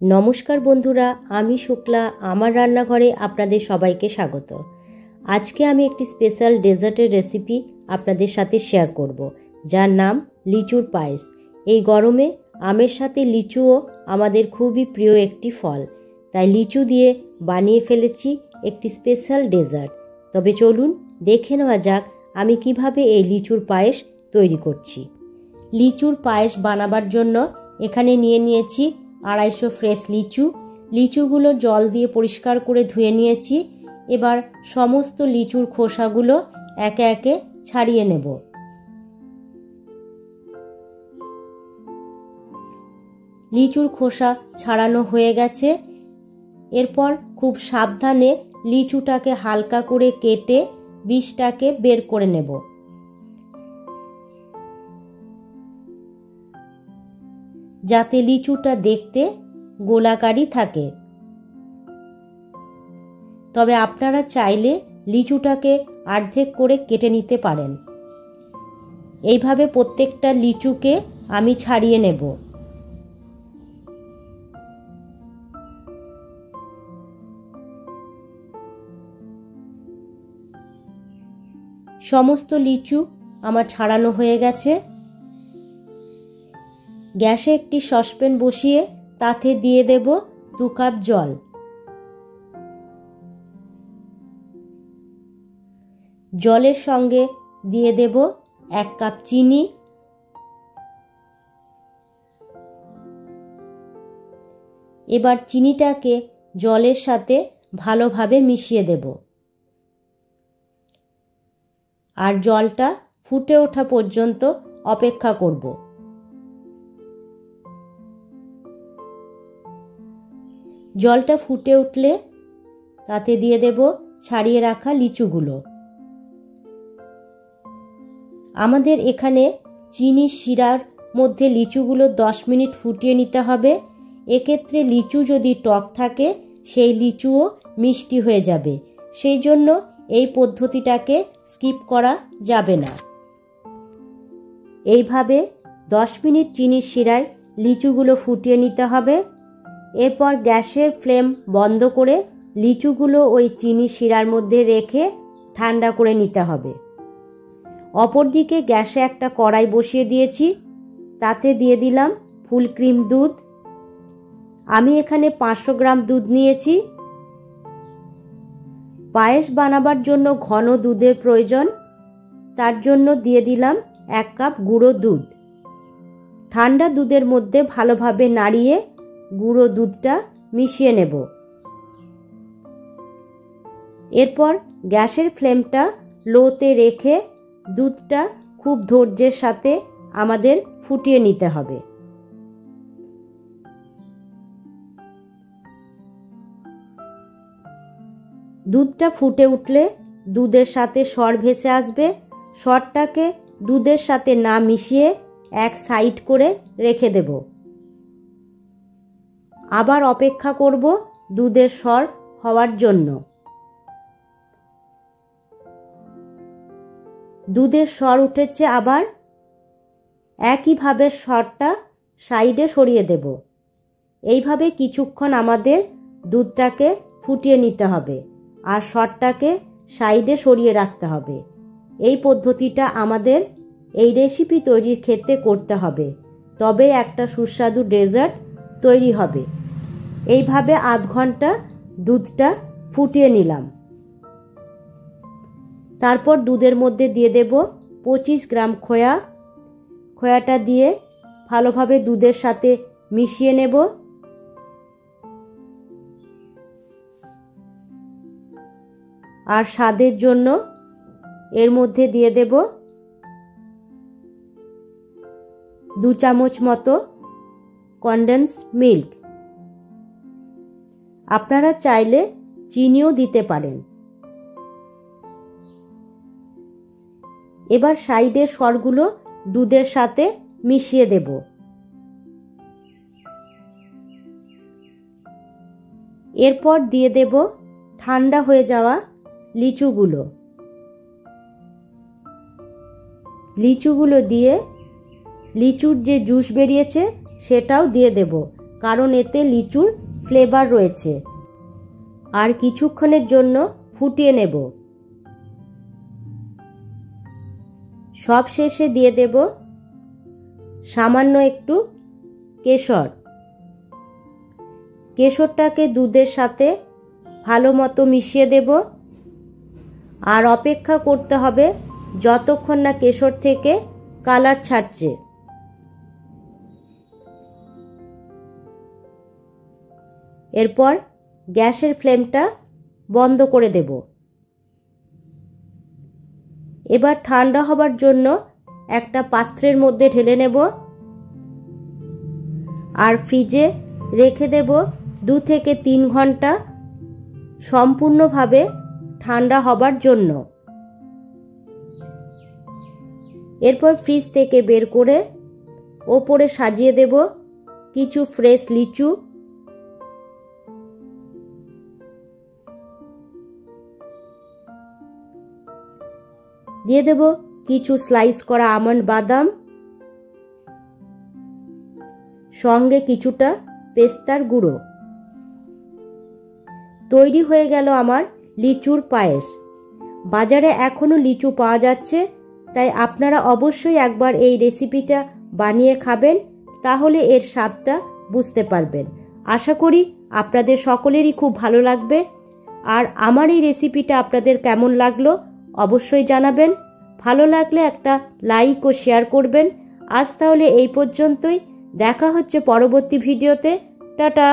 নমস্কার বন্ধুরা, আমি শুক্লা। আমার রান্নাঘরে আপনাদের সবাইকে স্বাগত। আজকে আমি একটি স্পেশাল ডেজার্টের রেসিপি আপনাদের সাথে শেয়ার করব, যার নাম লিচুর পায়েস। এই গরমে আমের সাথে লিচুও আমাদের খুবই প্রিয় একটি ফল, তাই লিচু দিয়ে বানিয়ে ফেলেছি একটি স্পেশাল ডেজার্ট। তবে চলুন দেখে নেওয়া যাক আমি কিভাবে এই লিচুর পায়েস তৈরি করছি। লিচুর পায়েস বানাবার জন্য এখানে নিয়েছি 250 ফ্রেশ লিচু। লিচুগুলো জল দিয়ে পরিষ্কার করে ধুয়ে নিয়েছি। এবার সমস্ত লিচুর খোসাগুলো একে একে ছাড়িয়ে নেব। লিচুর খোসা ছাড়ানো হয়ে গেছে। এরপর খুব সাবধানে লিচুটাকে হালকা করে কেটে বীজটাকে বের করে নেব। যাতে লিচুটা দেখতে গোলাকারই থাকে। তবে আপনারা চাইলে লিচুটাকে অর্ধেক করে কেটে নিতে পারেন। এইভাবে প্রত্যেকটা লিচুকে আমি ছাড়িয়ে নেব। সমস্ত লিচু আমার ছাড়ানো হয়ে গেছে। গ্যাসে একটি সসপ্যান বসিয়ে তাতে দিয়ে দেব 2 কাপ জল। জলের সঙ্গে দিয়ে দেব 1 কাপ চিনি। এবার চিনিটাকে জলের সাথে ভালোভাবে মিশিয়ে দেব আর জলটা ফুটে ওঠা পর্যন্ত অপেক্ষা করব। জলটা ফুটে উঠলে তাতে দিয়ে দেব ছাড়িয়ে রাখা লিচুগুলো। আমাদের এখানে চিনি শিরার মধ্যে লিচুগুলো 10 মিনিট ফুটিয়ে নিতে হবে। এক্ষেত্রে লিচু যদি টক থাকে সেই লিচুও মিষ্টি হয়ে যাবে, সেই জন্য এই পদ্ধতিটাকে স্কিপ করা যাবে না। এইভাবে 10 মিনিট চিনির শিরায় লিচুগুলো ফুটিয়ে নিতে হবে। এরপর গ্যাসের ফ্লেম বন্ধ করে লিচুগুলো ওই চিনি শিরার মধ্যে রেখে ঠান্ডা করে নিতে হবে। অপরদিকে গ্যাসে একটা কড়াই বসিয়ে দিয়েছি। তাতে দিয়ে দিলাম ফুল ক্রিম দুধ। আমি এখানে 500 গ্রাম দুধ নিয়েছি। পায়েস বানাবার জন্য ঘন দুধের প্রয়োজন, তার জন্য দিয়ে দিলাম 1 কাপ গুঁড়ো দুধ। ঠান্ডা দুধের মধ্যে ভালোভাবে নাড়িয়ে গুঁড়ো দুধটা মিশিয়ে নেব। এরপর গ্যাসের ফ্লেমটা লোতে রেখে দুধটা খুব ধৈর্যের সাথে আমাদের ফুটিয়ে নিতে হবে। দুধটা ফুটে উঠলে দুধের সাথে সর ভেসে আসবে। সরটাকে দুধের সাথে না মিশিয়ে এক সাইড করে রেখে দেব। আবার অপেক্ষা করব দুধের সর হওয়ার জন্য। দুধের সর উঠেছে, আবার একইভাবে সরটা সাইডে সরিয়ে দেব। এইভাবে কিছুক্ষণ আমাদের দুধটাকে ফুটিয়ে নিতে হবে আর সরটাকে সাইডে সরিয়ে রাখতে হবে। এই পদ্ধতিটা আমাদের এই রেসিপি তৈরির ক্ষেত্রে করতে হবে, তবে একটা সুস্বাদু ডেজার্ট তৈরি হবে। এইভাবে আধ ঘন্টা দুধটা ফুটিয়ে নিলাম। তারপর দুধের মধ্যে দিয়ে দেব 25 গ্রাম খোয়া। খোয়াটা দিয়ে ভালোভাবে দুধের সাথে মিশিয়ে নেব। আর স্বাদের জন্য এর মধ্যে দিয়ে দেব 2 চামচ মতো কনডেন্স মিল্ক। আপনারা চাইলে চিনিও দিতে পারেন। এবার সাইডের সরগুলো দুধের সাথে মিশিয়ে দেব। এরপর দিয়ে দেব ঠান্ডা হয়ে যাওয়া লিচুগুলো। লিচুগুলো দিয়ে লিচুর যে জুস বেরিয়েছে সেটাও দিয়ে দেব। কারণ এতে লিচুর ফ্লেভার রয়েছে। আর কিছুক্ষণের জন্য ফুটিয়ে নেব। সব শেষে দিয়ে দেব সামান্য একটু কেশর। কেশরটাকে দুধের সাথে ভালো মতো মিশিয়ে দেব আর অপেক্ষা করতে হবে যতক্ষণ না কেশর থেকে কালার ছাড়ছে। এরপর গ্যাসের ফ্লেমটা বন্ধ করে দেব। এবার ঠান্ডা হবার জন্য একটা পাত্রের মধ্যে ঢেলে নেব আর ফ্রিজে রেখে দেব 2 থেকে 3 ঘন্টা সম্পূর্ণভাবে ঠান্ডা হবার জন্য। এরপর ফ্রিজ থেকে বের করে ওপরে সাজিয়ে দেব কিছু ফ্রেশ লিচু। দিয়ে দেব কিছু স্লাইস করা আমন্ড বাদাম, সঙ্গে কিছুটা পেস্তার গুঁড়ো। তৈরি হয়ে গেল আমার লিচুর পায়েস। বাজারে এখনো লিচু পাওয়া যাচ্ছে, তাই আপনারা অবশ্যই একবার এই রেসিপিটা বানিয়ে খাবেন, তাহলে এর স্বাদটা বুঝতে পারবেন। আশা করি আপনাদের সকলেরই খুব ভালো লাগবে। আর আমার এই রেসিপিটা আপনাদের কেমন লাগলো অবশ্যই জানাবেন। ভালো লাগলে একটা লাইক ও শেয়ার করবেন। আজ তাহলে এই পর্যন্তই। দেখা হচ্ছে পরবর্তী ভিডিওতে। টাটা।